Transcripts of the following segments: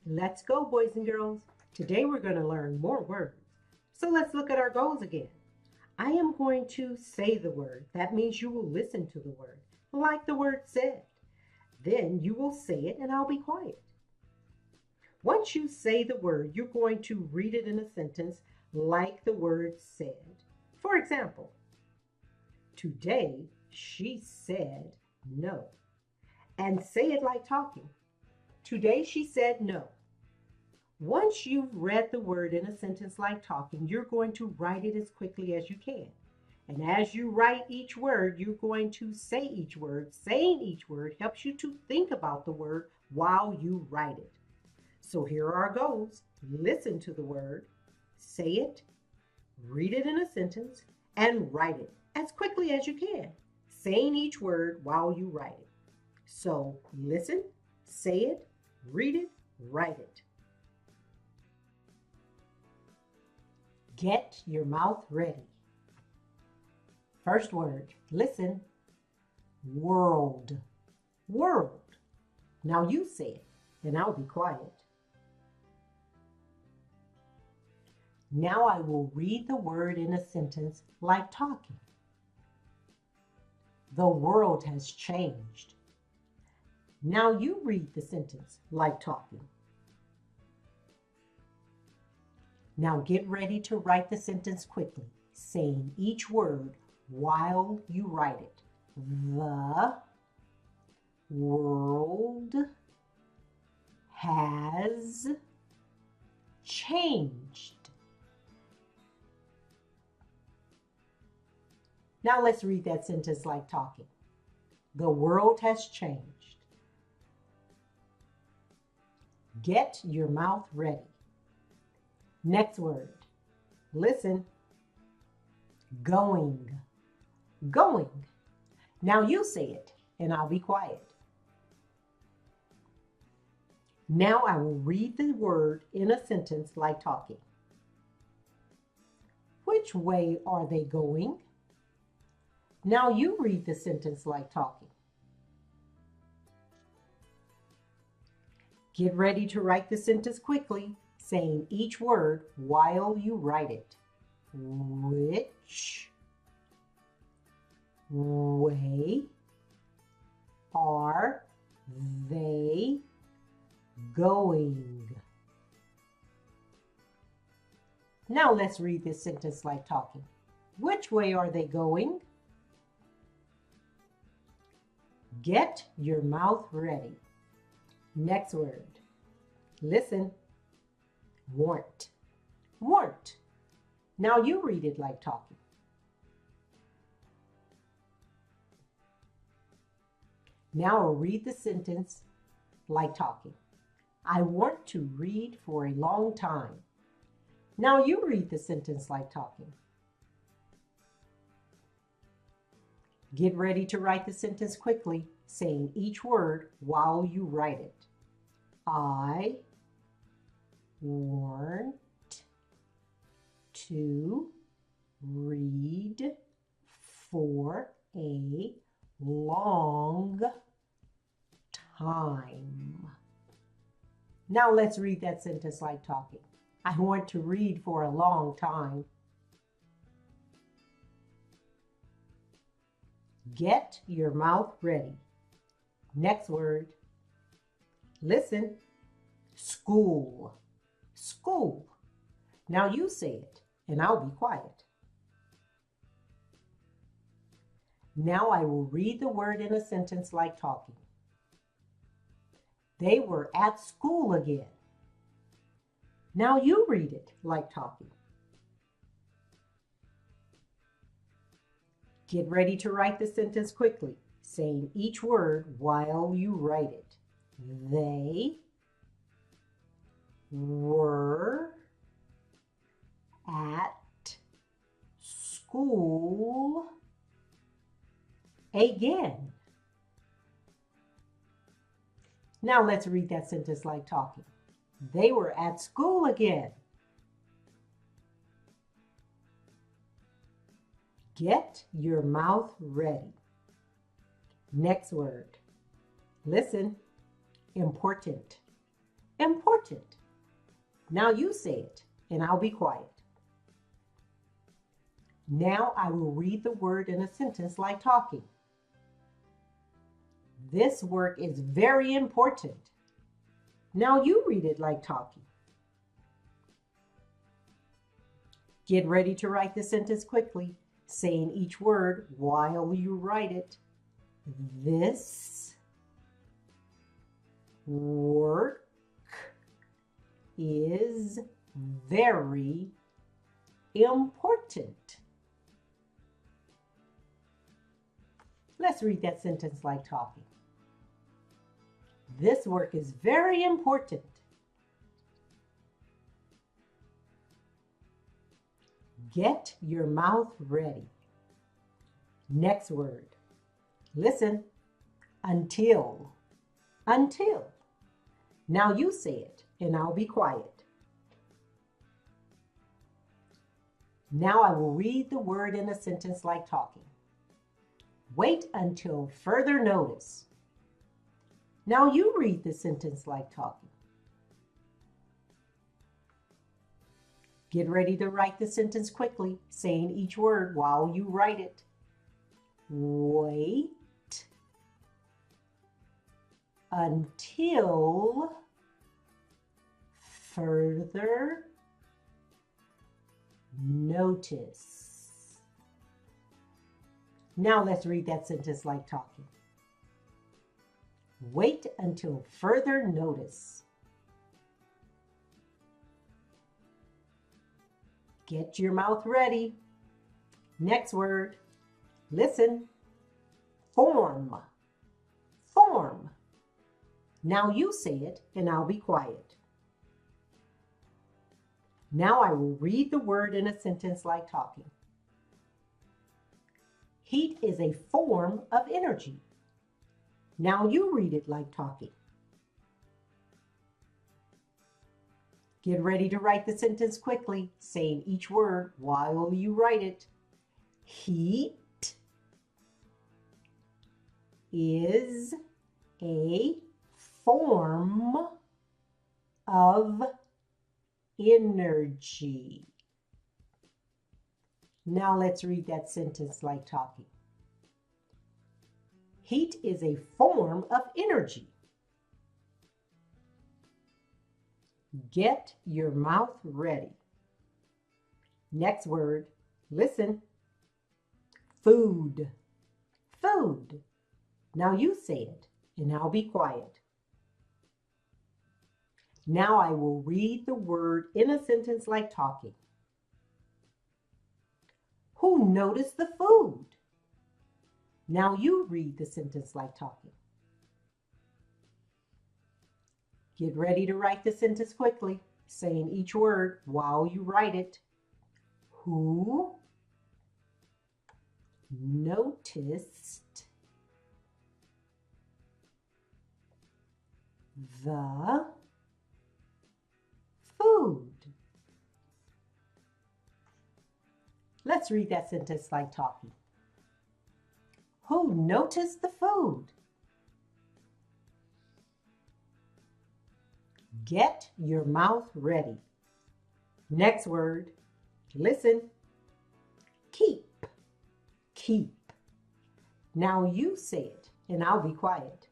Let's go, boys and girls. Today we're going to learn more words. So let's look at our goals again. I am going to say the word. That means you will listen to the word, like the word said. Then you will say it and I'll be quiet. Once you say the word, you're going to read it in a sentence like the word said. For example, today she said no. And say it like talking. Today she said no. Once you've read the word in a sentence like talking, you're going to write it as quickly as you can. And as you write each word, you're going to say each word. Saying each word helps you to think about the word while you write it. So here are our goals. Listen to the word, say it, read it in a sentence, and write it as quickly as you can, saying each word while you write it. So listen, say it, read it, write it. Get your mouth ready. First word, listen. World. World. Now you say it, and I'll be quiet. Now I will read the word in a sentence like talking. The world has changed. Now you read the sentence like talking. Now get ready to write the sentence quickly, saying each word while you write it. The world has changed. Now let's read that sentence like talking. The world has changed. Get your mouth ready. Next word, listen. Going. Going. Now you say it, and I'll be quiet. Now I will read the word in a sentence like talking. Which way are they going? Now you read the sentence like talking. Get ready to write the sentence quickly, saying each word while you write it. Which way are they going? Now let's read this sentence like talking. Which way are they going? Get your mouth ready. Next word. Listen. Want. Want. Now you read it like talking. Now I'll read the sentence like talking. I want to read for a long time. Now you read the sentence like talking. Get ready to write the sentence quickly, saying each word while you write it. I want to read for a long time. Now let's read that sentence like talking. I want to read for a long time. Get your mouth ready. Next word. Listen. School. School. Now you say it, and I'll be quiet. Now I will read the word in a sentence like talking. They were at school again. Now you read it like talking. Get ready to write the sentence quickly, saying each word while you write it. They were at school again. Now let's read that sentence like talking. They were at school again. Get your mouth ready. Next word. Listen. Important. Important. Now you say it, and I'll be quiet. Now I will read the word in a sentence like talking. This work is very important. Now you read it like talking. Get ready to write the sentence quickly, saying each word while you write it. This work is very important. Let's read that sentence like talking. This work is very important. Get your mouth ready. Next word. Listen. Until. Until. Now you say it, and I'll be quiet. Now I will read the word in a sentence like talking. Wait until further notice. Now you read the sentence like talking. Get ready to write the sentence quickly, saying each word while you write it. Wait until further notice. Now let's read that sentence like talking. Wait until further notice. Get your mouth ready. Next word. Listen. Form. Form. Now you say it, and I'll be quiet. Now I will read the word in a sentence like talking. Heat is a form of energy. Now you read it like talking. Get ready to write the sentence quickly, saying each word while you write it. Heat is a form of energy. Now let's read that sentence like talking. Heat is a form of energy. Get your mouth ready. Next word, listen. Food. Food. Now you say it, and I'll be quiet. Now I will read the word in a sentence like talking. Who noticed the food? Now you read the sentence like talking. Get ready to write the sentence quickly, saying each word while you write it. Who noticed the food? Let's read that sentence like talking. Who noticed the food? Get your mouth ready. Next word, listen. Keep. Keep. Now you say it, and I'll be quiet.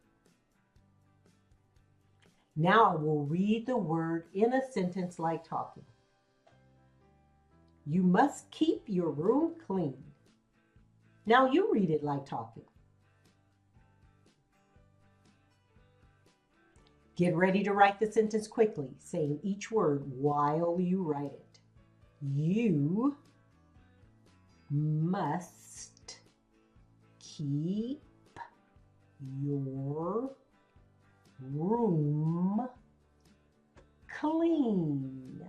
Now I will read the word in a sentence like talking. You must keep your room clean. Now you read it like talking. Get ready to write the sentence quickly, saying each word while you write it. You must keep your room clean.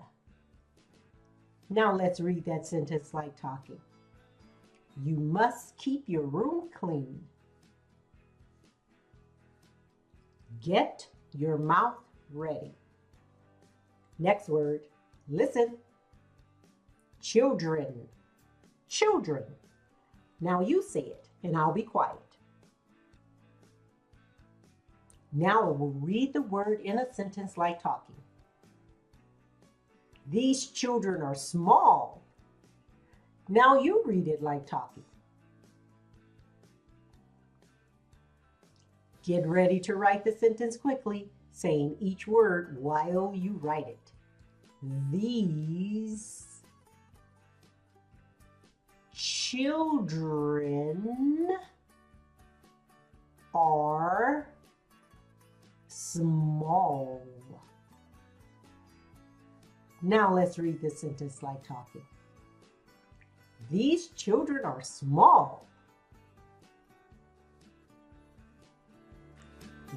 Now let's read that sentence like talking. You must keep your room clean. Get your mouth ready. Next word, listen. Children. Children. Now you say it, and I'll be quiet. Now I will read the word in a sentence like talking. These children are small. Now you read it like talking. Get ready to write the sentence quickly, saying each word while you write it. These children are small. Now let's read this sentence like talking. These children are small.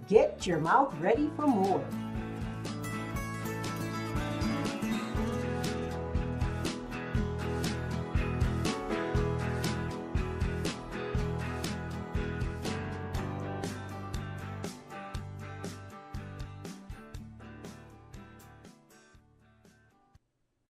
Get your mouth ready for more.